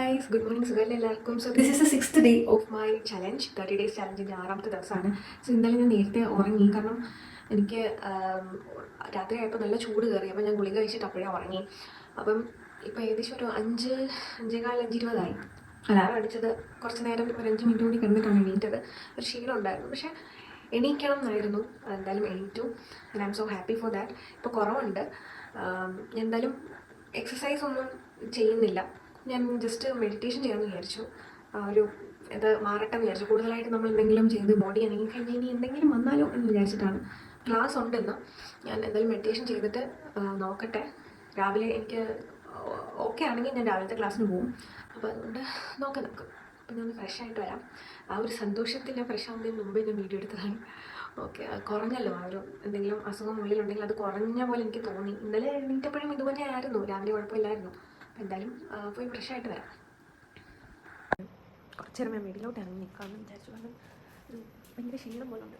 guys, good morning. സുഖമല്ലേ എല്ലാവർക്കും. So this is the 6th day of my challenge, 30 days ചലഞ്ചിൻ്റെ 6ാമത്തെ ദിവസമാണ്. So ഇന്നലെ ഞാൻ നേരത്തെ ഉറങ്ങി, കാരണം എനിക്ക് രാത്രി ആയപ്പോൾ നല്ല ചൂട് കയറി. അപ്പോൾ ഞാൻ ഗുളിക കഴിച്ചിട്ട് അപ്പോഴേ ഉറങ്ങി. അപ്പം ഇപ്പോൾ ഏകദേശം ഒരു 5:15 അലാറം അടിച്ചത് കുറച്ച് നേരം, ഒരു 5 മിനിറ്റ് കൂടി കിടന്നിട്ടാണ് എണീറ്റത്. ഒരു ക്ഷീണം ഉണ്ടായിരുന്നു, പക്ഷേ എണീക്കണം എന്നായിരുന്നു. എന്തായാലും എണീറ്റു. And I M so happy for that. ഇപ്പോൾ കുറവുണ്ട്. എന്തായാലും എക്സസൈസ് ഒന്നും ചെയ്യുന്നില്ല. ഞാൻ ജസ്റ്റ് മെഡിറ്റേഷൻ ചെയ്യാമെന്ന് വിചാരിച്ചു. ഒരു ഇത് മാറട്ടെ എന്ന് വിചാരിച്ചു. കൂടുതലായിട്ട് നമ്മൾ എന്തെങ്കിലും ചെയ്ത് ബോഡി അനങ്ങി കഴിഞ്ഞാൽ ഇനി എന്തെങ്കിലും വന്നാലോ എന്ന് വിചാരിച്ചിട്ടാണ്. ക്ലാസ് ഉണ്ടെന്ന് ഞാൻ എന്തായാലും മെഡിറ്റേഷൻ ചെയ്തിട്ട് നോക്കട്ടെ. രാവിലെ എനിക്ക് ഓക്കെ ആണെങ്കിൽ ഞാൻ രാവിലത്തെ ക്ലാസ്സിന് പോകും. അപ്പോൾ അതുകൊണ്ട് നോക്കാം നമുക്ക്. അപ്പോൾ ഞാൻ ഫ്രഷ് ആയിട്ട് വരാം. ആ ഒരു സന്തോഷത്തിൽ ഞാൻ ഫ്രഷ് ആവുന്നതിന് മുമ്പേ ഞാൻ വീഡിയോ എടുത്തതാണ്. ഓക്കെ, കുറഞ്ഞല്ലോ. ആ ഒരു എന്തെങ്കിലും അസുഖം ഉള്ളിലുണ്ടെങ്കിൽ അത് കുറഞ്ഞ പോലെ എനിക്ക് തോന്നി. ഇന്നലെ എണീറ്റപ്പോഴും ഇതുപോലെ ആയിരുന്നു, രാവിലെ കുഴപ്പമില്ലായിരുന്നു. അപ്പോൾ എന്തായാലും പോയി ഫ്രഷ് ആയിട്ട് വരാം. കുറച്ച് നേരം ഞാൻ വീട്ടിലോട്ട് ഇറങ്ങി നിൽക്കാമെന്ന് വിചാരിച്ചു, കാരണം ഭയങ്കര ക്ഷീണം പോലെ ഉണ്ട്.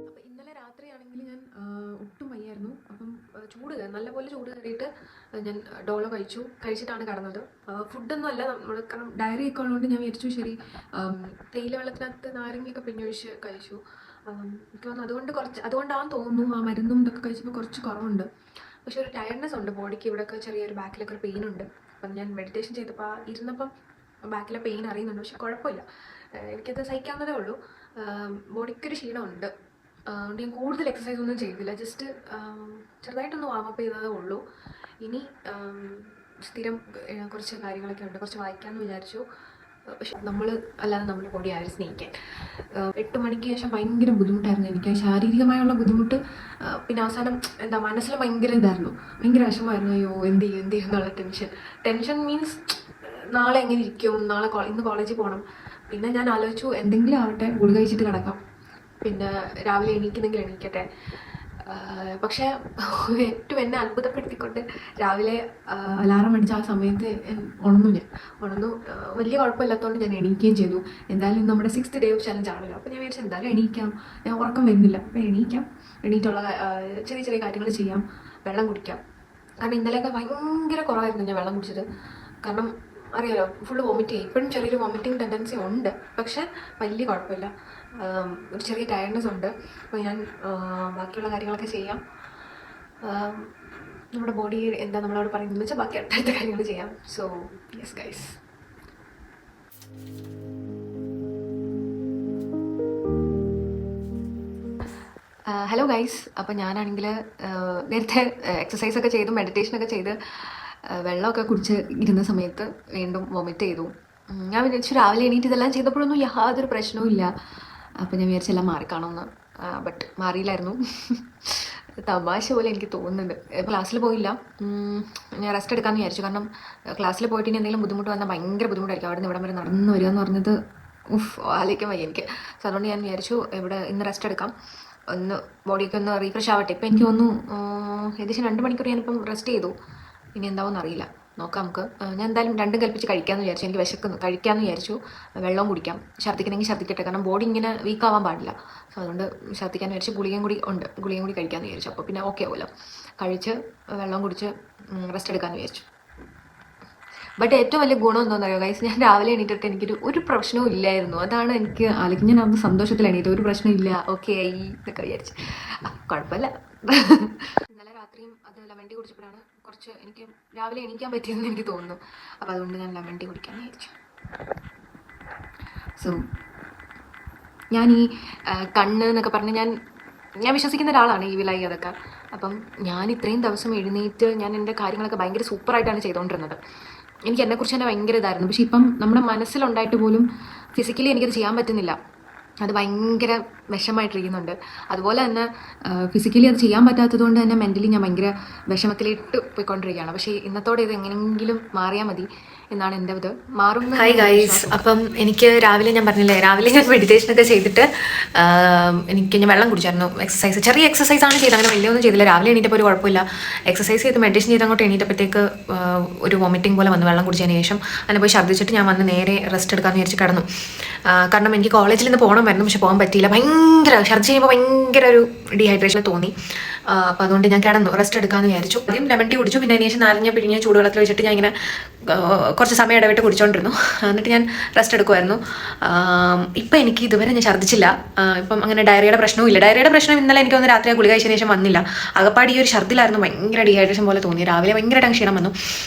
അപ്പോൾ ഇന്നലെ രാത്രിയാണെങ്കിൽ ഞാൻ ഒട്ടും വയ്യായിരുന്നു. അപ്പം നല്ലപോലെ ചൂട് കയറിയിട്ട് ഞാൻ ഡോളോ കഴിച്ചിട്ടാണ് കിടന്നത്. ഫുഡൊന്നും അല്ല, നമ്മൾ കാരണം ഡയറി ഒക്കെ ഉള്ളതുകൊണ്ട് ഞാൻ വിചാരിച്ചു ശരി തേയില വെള്ളത്തിനകത്ത് നാരങ്ങയൊക്കെ പിന്നൊഴിച്ച് കഴിച്ചു. എനിക്ക് തോന്നുന്നു അതുകൊണ്ടാണെന്ന് തോന്നുന്നു ആ മരുന്നും ഇതൊക്കെ കഴിച്ചപ്പോൾ കുറച്ച് കുറവുണ്ട്. പക്ഷെ ഒരു ടയർഡ്നെസ് ഉണ്ട് ബോഡിക്ക്. ഇവിടെയൊക്കെ ചെറിയൊരു ബാക്കിലൊക്കെ ഒരു പെയിൻ ഉണ്ട്. അപ്പം ഞാൻ മെഡിറ്റേഷൻ ചെയ്തപ്പോൾ ഇരുന്നപ്പം ബാക്കിലെ പെയിൻ അറിയുന്നുണ്ട്, പക്ഷെ കുഴപ്പമില്ല. എനിക്കത് സഹിക്കാവുന്നതേ ഉള്ളൂ. ബോഡിക്കൊരു ക്ഷീണമുണ്ട്. അതുകൊണ്ട് ഞാൻ കൂടുതൽ എക്സസൈസ് ഒന്നും ചെയ്തില്ല. ജസ്റ്റ് ചെറുതായിട്ടൊന്ന് വാമപ്പ് ചെയ്തതേ ഉള്ളൂ. ഇനി സ്ഥിരം കുറച്ച് കാര്യങ്ങളൊക്കെ ഉണ്ട്, കുറച്ച് വായിക്കാമെന്ന് വിചാരിച്ചു. പക്ഷെ നമ്മുടെ ബോഡി ആരും സ്നേഹിക്കാൻ 8 മണിക്ക് ശേഷം ഭയങ്കര ബുദ്ധിമുട്ടായിരുന്നു എനിക്ക്, ശാരീരികമായുള്ള ബുദ്ധിമുട്ട്. പിന്നെ അവസാനം മനസ്സിൽ ഭയങ്കര ഇതായിരുന്നു, ഭയങ്കര വിഷമമായിരുന്നു. അയ്യോ എന്ത് ചെയ്യും എന്നുള്ള ടെൻഷൻ മീൻസ് നാളെ എങ്ങനെ ഇരിക്കും, ഇന്ന് കോളേജിൽ പോകണം. പിന്നെ ഞാൻ ആലോചിച്ചു എന്തെങ്കിലും ആവട്ടെ, ഗുളിക കഴിച്ചിട്ട് കിടക്കാം, പിന്നെ രാവിലെ എണീക്കുന്നെങ്കിൽ എണീക്കട്ടെ. പക്ഷേ ഏറ്റവും എന്നെ അത്ഭുതപ്പെടുത്തിക്കൊണ്ട് രാവിലെ അലാറം അടിച്ച ആ സമയത്ത് ഉണർന്നു. വലിയ കുഴപ്പമില്ലാത്തതുകൊണ്ട് ഞാൻ എണീക്കുകയും ചെയ്തു. എന്തായാലും നമ്മുടെ 6th ഡേ ഓഫ് ചലഞ്ച് ആണല്ലോ. അപ്പോൾ ഞാൻ വിചാരിച്ചു എന്തായാലും എണീക്കാം. ഞാൻ ഉറക്കം വരുന്നില്ല, അപ്പോൾ എണീറ്റുള്ള ചെറിയ ചെറിയ കാര്യങ്ങൾ ചെയ്യാം. വെള്ളം കുടിക്കാം. കാരണം ഇന്നലെയൊക്കെ ഭയങ്കര കുറവായിരുന്നു ഞാൻ വെള്ളം കുടിച്ചത്. കാരണം അറിയാലോ, ഫുള്ള് വോമിറ്റ് ചെയ്യും. ഇപ്പോഴും ചെറിയൊരു വോമിറ്റിംഗ് ടെൻഡൻസി ഉണ്ട്, പക്ഷെ വലിയ കുഴപ്പമില്ല. ഒരു ചെറിയ ടയർഡ്നെസ് ഉണ്ട്. അപ്പോൾ ഞാൻ ബാക്കിയുള്ള കാര്യങ്ങളൊക്കെ ചെയ്യാം. നമ്മുടെ ബോഡി എന്താ നമ്മളോട് പറയുന്നതെന്ന് വെച്ചാൽ ബാക്കി അടുത്ത കാര്യങ്ങൾ ചെയ്യാം. So yes guys. Hello guys. അപ്പോൾ ഞാനാണെങ്കിൽ നേരത്തെ എക്സസൈസൊക്കെ ചെയ്തു, മെഡിറ്റേഷനൊക്കെ ചെയ്ത് വെള്ളമൊക്കെ കുടിച്ച് ഇരുന്ന സമയത്ത് വീണ്ടും വൊമിറ്റ് ചെയ്തു. ഞാൻ വിചാരിച്ചു രാവിലെ എണീറ്റ് ഇതെല്ലാം ചെയ്തപ്പോഴൊന്നും യാതൊരു പ്രശ്നവും ഇല്ല. അപ്പോൾ ഞാൻ വിചാരിച്ചെല്ലാം മാറിക്കാണുമെന്ന്. ബട്ട് മാറിയില്ലായിരുന്നു. തമാശ പോലെ എനിക്ക് തോന്നുന്നുണ്ട്. ക്ലാസ്സിൽ പോയില്ല, ഞാൻ റെസ്റ്റ് എടുക്കാമെന്ന് വിചാരിച്ചു. കാരണം ക്ലാസ്സിൽ പോയിട്ട് ഇനി എന്തെങ്കിലും ബുദ്ധിമുട്ട് വന്നാൽ ഭയങ്കര ബുദ്ധിമുട്ടായിരിക്കും. അവിടെ നിന്ന് ഇവിടം വരെ നടന്നു വരിക എന്ന് പറഞ്ഞത് ആലോചിക്കാൻ വയ്യ എനിക്ക്. സോ അതുകൊണ്ട് ഞാൻ വിചാരിച്ചു ഇന്ന് റെസ്റ്റ് എടുക്കാം, ഒന്ന് ബോഡിയൊക്കെ ഒന്ന് റീഫ്രഷ് ആവട്ടെ. ഇപ്പം എനിക്ക് തോന്നുന്നു ഏകദേശം 2 മണിക്കൂർ ഞാനിപ്പം റെസ്റ്റ് ചെയ്തു. ഇനി എന്താവുമെന്ന് അറിയില്ല, നോക്കാം നമുക്ക്. ഞാൻ എന്തായാലും രണ്ടും കൽപ്പിച്ച് കഴിക്കാമെന്ന് വിചാരിച്ചു. എനിക്ക് വിശക്കുന്നു, കഴിക്കാമെന്ന് വിചാരിച്ചു. വെള്ളവും കുടിക്കാം, ഛർദ്ദിക്കണമെങ്കിൽ ഛർദ്ദിക്കട്ടെ, കാരണം ബോഡി ഇങ്ങനെ വീക്കാവാൻ പാടില്ല. സോ അതുകൊണ്ട് ഛർദ്ദിക്കാമെന്ന് വിചാരിച്ചു. ഗുളികയും കൂടി കഴിക്കാമെന്ന് വിചാരിച്ചു. അപ്പോൾ പിന്നെ ഓക്കെ ആവുമല്ലോ. കഴിച്ച് വെള്ളം കുടിച്ച് റെസ്റ്റ് എടുക്കാമെന്ന് വിചാരിച്ചു. ബട്ട് ഏറ്റവും വലിയ ഗുണം എന്താണെന്ന് അറിയാം ഗൈസ്, ഞാൻ രാവിലെ എണീറ്റിട്ട് എനിക്കൊരു പ്രശ്നവും ഇല്ലായിരുന്നു. അതാണ് എനിക്ക് ആലോചിക്കും. ഞാൻ അന്ന് സന്തോഷത്തിൽ എണീറ്റ്, ഒരു പ്രശ്നമില്ല, ഓക്കെ ആയി എന്നൊക്കെ വിചാരിച്ചു. കുഴപ്പമില്ല. ഇന്നലെ രാത്രിയും അത് ലെമൺ ടീ കുടിച്ചപ്പോഴാണ് കുറച്ച് എനിക്ക് രാവിലെ എണീക്കാൻ പറ്റിയെന്ന് എനിക്ക് തോന്നുന്നു. അപ്പോൾ അതുകൊണ്ട് ഞാൻ ലെമൺ ടീ കുടിക്കാമെന്ന് വിചാരിച്ചു. സോ ഞാൻ ഈ കണ്ണ് എന്നൊക്കെ പറഞ്ഞ് ഞാൻ വിശ്വസിക്കുന്ന ഒരാളാണ്, ഈ വിലായി അതൊക്കെ. അപ്പം ഞാൻ ഇത്രയും ദിവസം എഴുന്നേറ്റ് ഞാൻ എൻ്റെ കാര്യങ്ങളൊക്കെ ഭയങ്കര സൂപ്പറായിട്ടാണ് ചെയ്തുകൊണ്ടിരുന്നത്. എനിക്ക് എന്നെക്കുറിച്ച് തന്നെ ഭയങ്കര ഇതായിരുന്നു. പക്ഷേ ഇപ്പം നമ്മുടെ മനസ്സിലുണ്ടായിട്ട് പോലും ഫിസിക്കലി എനിക്കത് ചെയ്യാൻ പറ്റുന്നില്ല. അത് ഭയങ്കര വിഷമമായിട്ടിരിക്കുന്നുണ്ട്. അതുപോലെ തന്നെ ഫിസിക്കലി അത് ചെയ്യാൻ പറ്റാത്തത് കൊണ്ട് തന്നെ മെൻ്റലി ഞാൻ ഭയങ്കര വിഷമത്തിലിട്ട് പോയിക്കൊണ്ടിരിക്കുകയാണ്. പക്ഷേ ഇന്നത്തോടെ ഇത് എങ്ങനെയെങ്കിലും മാറിയാൽ മതി. എന്നാണ് എൻ്റെ ഇത്. മാറും. ഹായ് ഗൈസ്, അപ്പം എനിക്ക് രാവിലെ ഞാൻ പറഞ്ഞില്ലേ, രാവിലെ ഞാൻ മെഡിറ്റേഷനൊക്കെ ചെയ്തിട്ട് ഞാൻ വെള്ളം കുടിച്ചായിരുന്നു. എക്സസൈസ്, ചെറിയ എക്സസൈസ് ആണ് ചെയ്തത്, അങ്ങനെ വലിയൊന്നും ചെയ്തില്ല. രാവിലെ എണീറ്റപ്പോൾ ഒരു കുഴപ്പമില്ല. എക്സസൈസ് ചെയ്ത് മെഡിറ്റേഷൻ ചെയ്ത് അങ്ങോട്ട് എണീറ്റപ്പോഴത്തേക്ക് ഒരു വോമിറ്റിംഗ് പോലെ വന്നു വെള്ളം കുടിച്ചതിന് ശേഷം. അങ്ങനെ പോയി ഛർദ്ദിച്ചിട്ട് ഞാൻ വന്ന് നേരെ റെസ്റ്റ് എടുക്കാമെന്ന് വിചാരിച്ച് കിടന്നു. കാരണം എനിക്ക് കോളേജിൽ നിന്ന് പോകണമായിരുന്നു, പക്ഷെ പോകാൻ പറ്റിയില്ല. ഭയങ്കര ഛർദ്ദിച്ച് കഴിയുമ്പോൾ ഭയങ്കര ഒരു ഡീഹൈഡ്രേഷൻ തോന്നി. അപ്പോൾ അതുകൊണ്ട് ഞാൻ കിടന്നു, റെസ്റ്റ് എടുക്കാമെന്ന് വിചാരിച്ചു. ആദ്യം ലെമൺ ടീ കുടിച്ചു, പിന്നെ അതിന് ശേഷം നാരങ്ങ പിഴിഞ്ഞ ചൂടുവെള്ളത്തിൽ വെച്ചിട്ട് ഞാൻ ഇങ്ങനെ കുറച്ച് സമയം ഇടവിട്ട് കുടിച്ചുകൊണ്ടിരുന്നു. എന്നിട്ട് ഞാൻ റെസ്റ്റ് എടുക്കുമായിരുന്നു. ഇപ്പം എനിക്ക് ഇതുവരെ ഞാൻ ഛർദ്ദിച്ചില്ല. ഇപ്പം അങ്ങനെ ഡയറിയുടെ പ്രശ്നവും ഇല്ല. ഡയറിയുടെ പ്രശ്നം ഇന്നലെ എനിക്ക് ഒന്ന് രാത്രി ഗുളിക കഴിച്ചതിന് ശേഷം വന്നില്ല. അകപ്പാടി ഈ ഒരു ഛർദ്ദിലായിരുന്നു, ഭയങ്കര ഡീഹൈഡ്രേഷൻ പോലെ തോന്നി. രാവിലെ ഭയങ്കര ക്ഷീണം വന്നു.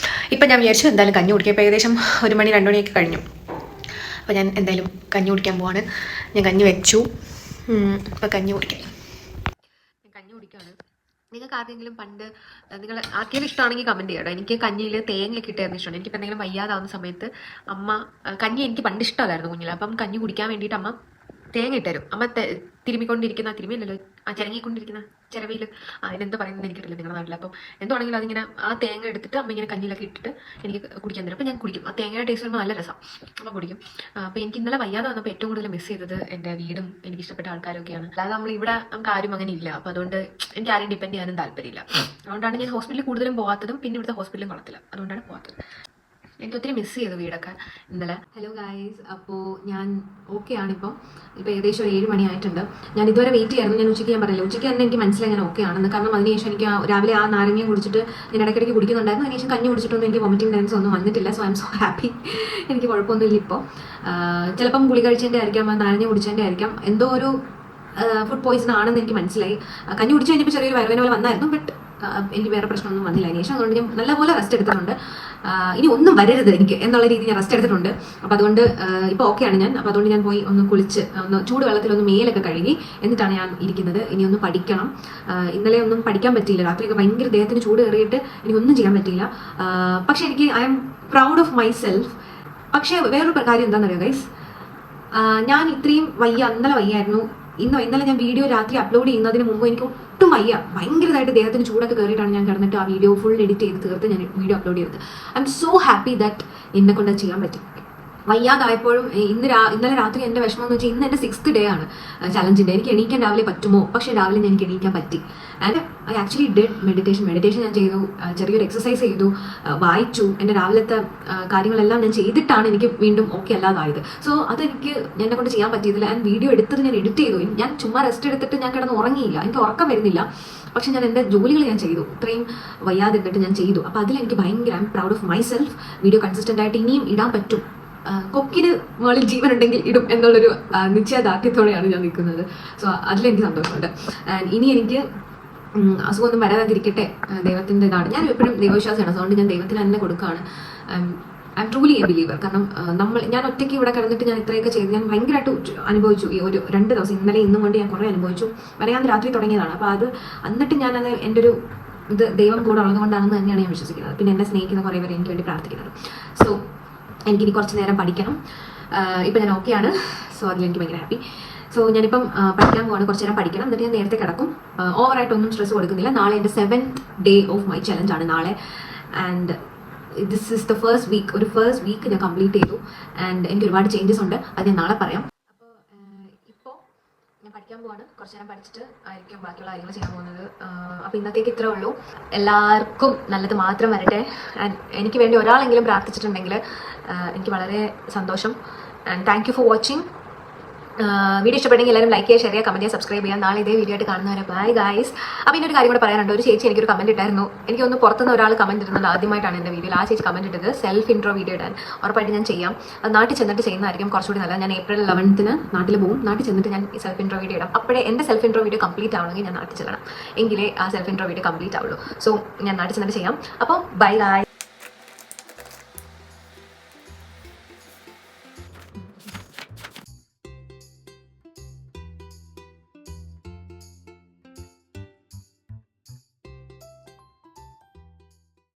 ഇപ്പം ഞാൻ വിചാരിച്ചു എന്തായാലും കഞ്ഞി കുടിക്കാം. ഇപ്പോൾ ഏകദേശം 1 മണി 2 മണിയൊക്കെ കഴിഞ്ഞു. അപ്പോൾ ഞാൻ എന്തായാലും കഞ്ഞി കുടിക്കാൻ പോവാണ്. ഞാൻ കഞ്ഞി വെച്ചു. അപ്പോൾ കഞ്ഞി കുടിക്കാം. ഞാൻ കഞ്ഞി കുടിക്കുകയാണ്. നിങ്ങൾക്ക് ആർക്കെങ്കിലും പണ്ട് നിങ്ങൾ ആർക്കെങ്കിലും ഇഷ്ടമാണെങ്കിൽ കമൻറ്റ് ചെയ്യാം. എനിക്ക് കഞ്ഞിയിൽ തേങ്ങയൊക്കെ ഇട്ടായിരുന്നു ഇഷ്ടമാണ്. എനിക്കിപ്പോൾ എന്തെങ്കിലും വയ്യാതാവുന്ന സമയത്ത് അമ്മ കഞ്ഞി എനിക്ക് പണ്ട് ഇഷ്ടമല്ലായിരുന്നു കുഞ്ഞിൽ. അപ്പം കഞ്ഞി കുടിക്കാൻ വേണ്ടിയിട്ട് അമ്മ തേങ്ങ ഇട്ടുതരും. അമ്മ തിരുമ്മിക്കൊണ്ടിരിക്കുന്ന, തിരുമ്മിയല്ലോ, ചിരങ്ങിക്കൊണ്ടിരിക്കുന്ന ചിരവിയിൽ, അതിനെന്താ പറയുന്നത് എനിക്കറിയില്ല നിങ്ങളുടെ നാട്ടിൽ. അപ്പം എന്താണെങ്കിലും അതിങ്ങനെ ആ തേങ്ങ എടുത്തിട്ട് അമ്മ ഇങ്ങനെ കഞ്ഞിയിലൊക്കെ ഇട്ടിട്ട് എനിക്ക് കുടിക്കാൻ തരും. അപ്പോൾ ഞാൻ കുടിക്കും. ആ തേങ്ങയുടെ ടേസ്റ്റ് വരുമ്പോൾ നല്ല രസം. അപ്പോൾ കുടിക്കും. അപ്പോൾ എനിക്ക് ഇന്നലെ വയ്യാതെ വന്നപ്പോൾ ഏറ്റവും കൂടുതൽ മിസ് ചെയ്തത് എൻ്റെ വീടും എനിക്ക് ഇഷ്ടപ്പെട്ട ആൾക്കാരൊക്കെയാണ്. അല്ലാതെ നമ്മളിവിടെ നമുക്ക് ആരും അങ്ങനെ ഇല്ല. അപ്പോൾ അതുകൊണ്ട് എനിക്ക് ആരും ഡിപ്പെൻഡ് ചെയ്യാനും താല്പര്യമില്ല. അതുകൊണ്ടാണ് ഞാൻ ഹോസ്പിറ്റലിൽ കൂടുതലും പോകാത്തതും, പിന്നെ ഇവിടുത്തെ ഹോസ്പിറ്റലും കൊള്ളത്തില്ല. അതുകൊണ്ടാണ് പോകാത്തത്. എനിക്ക് ഒത്തിരി മിസ് ചെയ്തു വീടൊക്കെ ഇന്നലെ. ഹലോ ഗായ്സ്, അപ്പോൾ ഞാൻ ഓക്കെ ആണിപ്പോൾ. ഇപ്പോൾ ഏകദേശം 7 മണി ആയിട്ടുണ്ട്. ഞാൻ ഇതുവരെ വെയിറ്റ് ചെയ്യായിരുന്നു. ഞാൻ ഉച്ചയ്ക്ക് ഞാൻ പറയില്ല, ഉച്ചയ്ക്ക് തന്നെ എനിക്ക് മനസ്സിലായി ഞാൻ ഓക്കെ ആണെന്ന്. കാരണം അതിനുശേഷം എനിക്ക് രാവിലെ ആ നാരങ്ങ കുടിച്ചിട്ട് ഞാൻ ഇടയ്ക്കിടയ്ക്ക് കുടിക്കുന്നുണ്ടായിരുന്നു. അതിനുശേഷം കഞ്ഞി കുടിച്ചിട്ടൊന്നും എനിക്ക് വോമിറ്റിംഗ് ടെൻസ് ഒന്നും വന്നിട്ടില്ല. So I M so happy. എനിക്ക് കുഴപ്പമൊന്നുമില്ല ഇപ്പോൾ. ചിലപ്പം ഗുളി കഴിച്ചതിൻ്റെ ആയിരിക്കാം, നാരങ്ങ കുടിച്ചതിൻ്റെ ആയിരിക്കാം, എന്തോ ഒരു ഫുഡ് പോയിസൺ ആണെന്ന് എനിക്ക് മനസ്സിലായി. കഞ്ഞി കുടിച്ച് കഴിഞ്ഞപ്പോൾ ചെറിയൊരു വയറുവേദന പോലെ വന്നായിരുന്നു. ബട്ട് എനിക്ക് വേറെ പ്രശ്നമൊന്നും വന്നില്ല അതിനുശേഷം. അതുകൊണ്ട് ഞാൻ നല്ലപോലെ റെസ്റ്റ് എടുത്തിട്ടുണ്ട്. ഇനി ഒന്നും വരരുത് എനിക്ക് എന്നുള്ള രീതിയിൽ ഞാൻ റെസ്റ്റ് എടുത്തിട്ടുണ്ട്. അപ്പോൾ അതുകൊണ്ട് ഇപ്പോൾ ഓക്കെയാണ് ഞാൻ. അപ്പോൾ അതുകൊണ്ട് ഞാൻ പോയി ഒന്ന് കുളിച്ച് ഒന്ന് ചൂടുവെള്ളത്തിലൊന്ന് മേലൊക്കെ കഴുകി എന്നിട്ടാണ് ഞാൻ ഇരിക്കുന്നത്. ഇനി ഒന്ന് പഠിക്കണം. ഇന്നലെ ഒന്നും പഠിക്കാൻ പറ്റിയില്ല. രാത്രിയൊക്കെ ഭയങ്കര ദേഹത്തിന് ചൂട് കയറിയിട്ട് എനിക്കൊന്നും ചെയ്യാൻ പറ്റിയില്ല. പക്ഷേ എനിക്ക് I am proud of my self. പക്ഷേ വേറൊരു കാര്യം എന്താണെന്നറിയോ ഗൈസ്, ഞാൻ ഇത്രയും ഇന്നലെ വയ്യായിരുന്നു. ഇന്നലെ ഞാൻ വീഡിയോ രാത്രി അപ്ലോഡ് ചെയ്യുന്നതിന് മുമ്പ് എനിക്ക് ഒട്ടും വയ്യ, ഭയങ്കരമായിട്ട് ദേഹത്തിന് ചൂടൊക്കെ കയറിയിട്ടാണ് ഞാൻ കിടന്നിട്ട് ആ വീഡിയോ ഫുൾ എഡിറ്റ് ചെയ്ത് തീർത്ത് ഞാൻ വീഡിയോ അപ്ലോഡ് ചെയ്തത്. I M so happy that എന്നെ കൊണ്ട് ചെയ്യാൻ പറ്റി. വയ്യാതായപ്പോഴും ഇന്നലെ രാത്രി എൻ്റെ വിഷമം എന്ന് വെച്ചാൽ ഇന്ന് എൻ്റെ 6th ഡേ ആണ് ചലഞ്ചിൻ്റെ. എനിക്ക് എണീക്കാൻ രാവിലെ പറ്റുമോ? പക്ഷേ രാവിലെ എനിക്ക് എണീക്കാൻ പറ്റി. And I actually did meditation ഞാൻ ചെയ്തു, ചെറിയൊരു എക്സസൈസ് ചെയ്തു, വായിച്ചു. എൻ്റെ രാവിലത്തെ കാര്യങ്ങളെല്ലാം ഞാൻ ചെയ്തിട്ടാണ് എനിക്ക് വീണ്ടും ഓക്കെ അല്ലാതായത്. സോ അതെനിക്ക് എന്നെ കൊണ്ട് ചെയ്യാൻ പറ്റിയതില്ല. ആൻഡ് വീഡിയോ എടുത്തത് ഞാൻ എഡിറ്റ് ചെയ്തു. ഞാൻ ചുമ്മാ റെസ്റ്റ് എടുത്തിട്ട് ഞാൻ കിടന്ന് ഉറങ്ങിയില്ല, എനിക്ക് ഉറക്കം വരുന്നില്ല. പക്ഷെ ഞാൻ എൻ്റെ ജോലികൾ ഞാൻ ചെയ്തു, ഇത്രയും വയ്യാതിരുന്നിട്ട് ഞാൻ ചെയ്തു. അപ്പോൾ അതിലെനിക്ക് ഭയങ്കര I am proud of my self. Video consistent ആയിട്ട് ഇനിയും ഇടാൻ പറ്റും. കൊക്കിന് മുകളിൽ ജീവൻ ഉണ്ടെങ്കിൽ ഇടും എന്നുള്ളൊരു നിശ്ചയദാർഢ്യത്തോടെയാണ് ഞാൻ നിൽക്കുന്നത്. സോ അതിലെനിക്ക് സന്തോഷമുണ്ട്. ആൻഡ് ഇനി എനിക്ക് അസുഖമൊന്നും വരാതിരിക്കട്ടെ, ദൈവത്തിൻ്റെ ഇതാണ്. ഞാൻ എപ്പോഴും ദൈവവിശ്വാസിയാണ്. അതുകൊണ്ട് ഞാൻ ദൈവത്തിന് തന്നെ കൊടുക്കുകയാണ്. I M truly A believer. കാരണം ഞാൻ ഒറ്റയ്ക്ക് ഇവിടെ കിടന്നിട്ട് ഞാൻ ഇത്രയൊക്കെ ചെയ്ത് ഞാൻ ഭയങ്കരമായിട്ട് അനുഭവിച്ചു. ഈ ഒരു 2 ദിവസം ഇന്നലെ ഇന്നും കൊണ്ട് ഞാൻ കുറേ അനുഭവിച്ചു. വരയാൻ രാത്രി തുടങ്ങിയതാണ്. അപ്പോൾ അത് എന്നിട്ട് ഞാനത് എൻ്റെ ഒരു ദൈവം കൂടെ ഉള്ളത് കൊണ്ടാണെന്ന് തന്നെയാണ് ഞാൻ വിശ്വസിക്കുന്നത്. പിന്നെ എന്നെ സ്നേഹിക്കുന്ന കുറേ പേര് എനിക്ക് വേണ്ടി പ്രാർത്ഥിക്കുന്നത്. സോ എനിക്കിനി കുറച്ച് നേരം പഠിക്കണം. ഇപ്പം ഞാൻ ഓക്കെയാണ്. സോ അതിലെനിക്ക് ഭയങ്കര ഹാപ്പി. സോ ഞാനിപ്പം പഠിക്കാൻ പോവാണ്. കുറച്ച് നേരം പഠിക്കണം, എന്നിട്ട് ഞാൻ നേരത്തെ കിടക്കും. ഓവറായിട്ടൊന്നും സ്ട്രെസ് കൊടുക്കുന്നില്ല. നാളെ എൻ്റെ 7th ഡേ ഓഫ് മൈ ചലഞ്ചാണ് നാളെ. And this is the first week ഞാൻ കംപ്ലീറ്റ് ചെയ്തു. ആൻഡ് എനിക്ക് ഒരുപാട് ചേഞ്ചസ് ഉണ്ട്, അത് ഞാൻ നാളെ പറയാം. അപ്പോൾ ഇപ്പോൾ ഞാൻ പഠിക്കാൻ പോവാണ്. കുറച്ച് നേരം പഠിച്ചിട്ട് ആയിരിക്കും ബാക്കിയുള്ള കാര്യങ്ങൾ ചെയ്യാൻ പോകുന്നത്. അപ്പോൾ ഇന്നത്തേക്ക് ഇത്രേ ഉള്ളൂ. എല്ലാവർക്കും നല്ലത് മാത്രം വരട്ടെ. ആൻഡ് എനിക്ക് വേണ്ടി ഒരാളെങ്കിലും പ്രാർത്ഥിച്ചിട്ടുണ്ടെങ്കിൽ എനിക്ക് വളരെ സന്തോഷം. And thank you for watching. Video ഇഷ്ടപ്പെട്ടെങ്കിൽ എല്ലാവരും ലൈക്ക് ചെയ്യുക, ഷെയർ ചെയ്യുക, കമൻറ്റ് ചെയ്യുക, സബ്സ്ക്രൈബ് ചെയ്യുക. നാളെ ഇതേ വീഡിയോ ആയിട്ട് കാണുന്നവരെ ബൈ ഗൈസ്. അപ്പോൾ ഇന്നൊരു കാര്യം കൂടെ പറയാനുണ്ട്. ഒരു ചേച്ചി എനിക്കൊരു കമൻറ്റ് ഇട്ടായിരുന്നു. എനിക്കൊന്ന് പുറത്തുനിന്ന് ഒരാൾ കമൻറ്റ് ഇടുന്നത് ആദ്യമായിട്ടാണ് എൻ്റെ വീഡിയോയിൽ. ആ ചേച്ചി കമൻറ്റ് ഇട്ടത് സെൽഫ് ഇൻട്രോ വീഡിയോ ഇടാൻ. ഉറപ്പായിട്ട് ഞാൻ ചെയ്യാം. അത് നാട്ടിൽ ചെന്നിട്ട് ചെയ്യുന്നതായിരിക്കും കുറച്ചുകൂടി നല്ലത്. ഞാൻ April 11th നാട്ടിൽ പോകും. നാട്ടിൽ ചെന്നിട്ട് ഞാൻ സെൽഫ് ഇൻട്രോ വീഡിയോ ഇടാം. അപ്പോഴേ എൻ്റെ സെൽഫ് ഇൻട്രോ വീഡിയോ കംപ്ലീറ്റ് ആവണമെങ്കിൽ ഞാൻ നാട്ടിൽ ചെല്ലണം, എങ്കിലേ ആ സെൽഫ് ഇൻട്രോ വീഡിയോ കംപ്ലീറ്റ് ആവുള്ളൂ. സോ ഞാൻ നാട്ടിൽ ചെന്നിട്ട് ചെയ്യാം. അപ്പോൾ ബൈ ഗൈസ്.